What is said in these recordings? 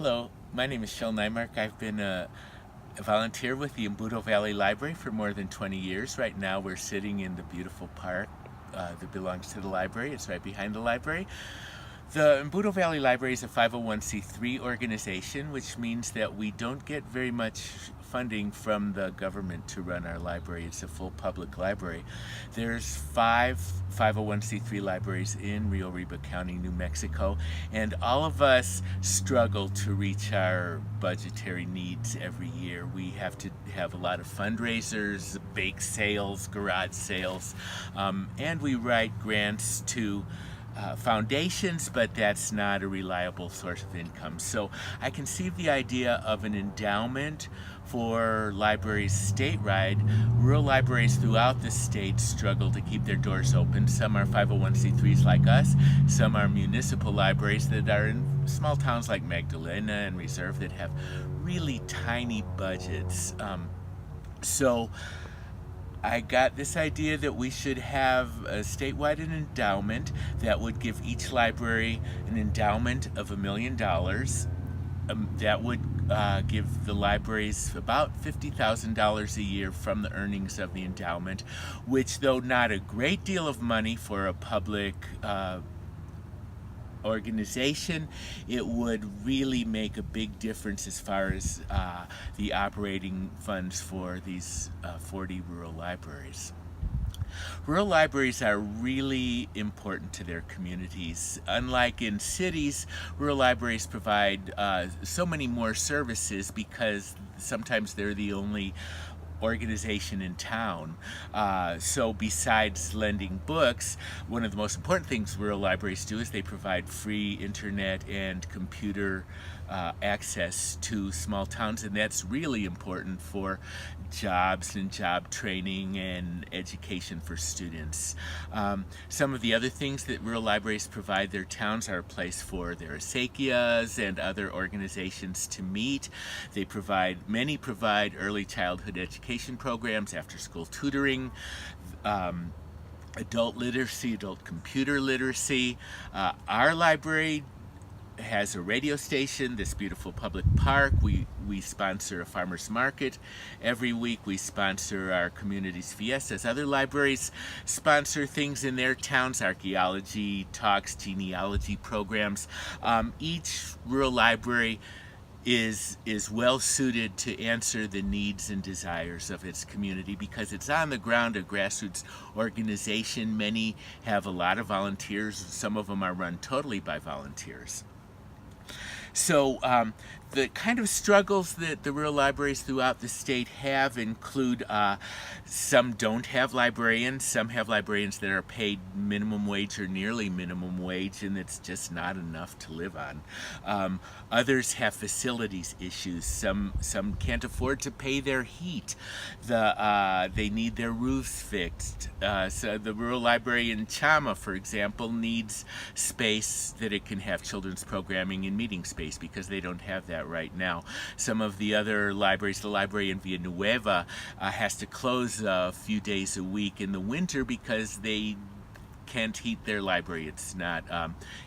Hello, my name is Shel Neymark. I've been a volunteer with the Embudo Valley Library for more than 20 years. Right now we're sitting in the beautiful park that belongs to the library. It's right behind the library. The Embudo Valley Library is a 501c3 organization, which means that we don't get very much funding from the government to run our library. It's a full public library. There's 501c3 libraries in Rio Arriba County, New Mexico, and all of us struggle to reach our budgetary needs every year. We have to have a lot of fundraisers, bake sales, garage sales, and we write grants to foundations, but that's not a reliable source of income. So I conceived the idea of an endowment for libraries statewide. Rural libraries throughout the state struggle to keep their doors open. Some are 501c3s like us, some are municipal libraries that are in small towns like Magdalena and Reserve that have really tiny budgets. So I got this idea that we should have a statewide endowment that would give each library an endowment of $1 million. That would give the libraries about $50,000 a year from the earnings of the endowment, which, though not a great deal of money for a public organization, it would really make a big difference as far as the operating funds for these 40 rural libraries. Rural libraries are really important to their communities. Unlike in cities, rural libraries provide so many more services because sometimes they're the only organization in town. So besides lending books, one of the most important things rural libraries do is they provide free internet and computer access to small towns, and that's really important for jobs and job training and education for students. Some of the other things that rural libraries provide their towns are a place for their acequias and other organizations to meet. Many provide early childhood education programs, after school tutoring, adult literacy, adult computer literacy. Our library has a radio station, this beautiful public park. We sponsor a farmer's market every week. We sponsor our community's fiestas. Other libraries sponsor things in their towns, archaeology talks, genealogy programs. Each rural library is well suited to answer the needs and desires of its community because it's on the ground, a grassroots organization. Many have a lot of volunteers. Some of them are run totally by volunteers. So the kind of struggles that the rural libraries throughout the state have include some don't have librarians, some have librarians that are paid minimum wage or nearly minimum wage, and it's just not enough to live on. Others have facilities issues. Some can't afford to pay their heat. They need their roofs fixed. So the rural library in Chama, for example, needs space that it can have children's programming and meeting space because they don't have that right now. Some of the other libraries, the library in Villanueva, has to close a few days a week in the winter because they can't heat their library. It's not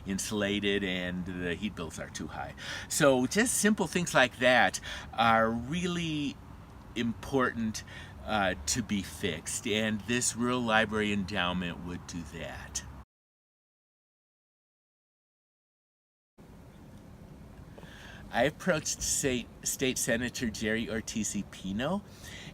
insulated and the heat bills are too high. So just simple things like that are really important to be fixed, and this rural library endowment would do that. I approached State Senator Jerry Ortiz-Pino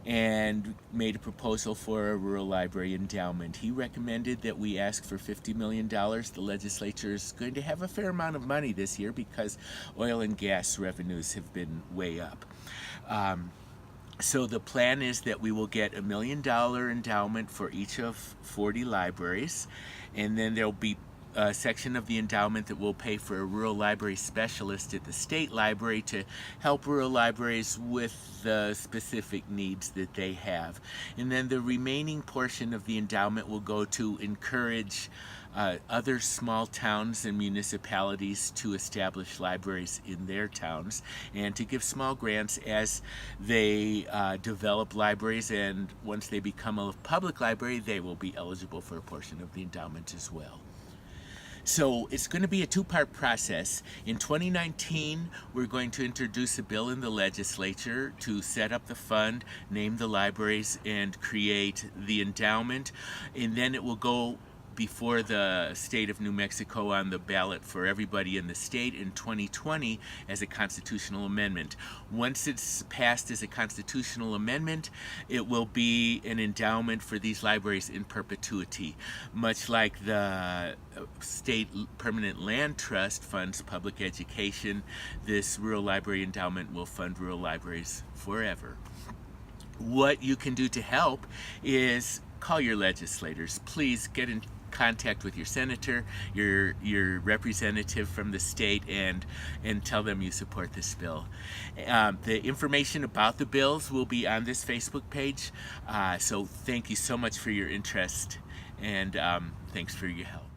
and made a proposal for a rural library endowment. He recommended that we ask for $50 million. The legislature is going to have a fair amount of money this year because oil and gas revenues have been way up. So the plan is that we will get $1 million endowment for each of 40 libraries, and then there'll be a section of the endowment that will pay for a rural library specialist at the state library to help rural libraries with the specific needs that they have. And then the remaining portion of the endowment will go to encourage other small towns and municipalities to establish libraries in their towns and to give small grants as they develop libraries, and once they become a public library, they will be eligible for a portion of the endowment as well. So it's going to be a two-part process. In 2019, we're going to introduce a bill in the legislature to set up the fund, name the libraries, and create the endowment. And then it will go before the state of New Mexico on the ballot for everybody in the state in 2020 as a constitutional amendment. Once it's passed as a constitutional amendment, it will be an endowment for these libraries in perpetuity. Much like the state permanent land trust funds public education, this rural library endowment will fund rural libraries forever. What you can do to help is call your legislators. Please get in contact with your senator, your representative from the state, and tell them you support this bill. The information about the bills will be on this Facebook page. So thank you so much for your interest, and thanks for your help.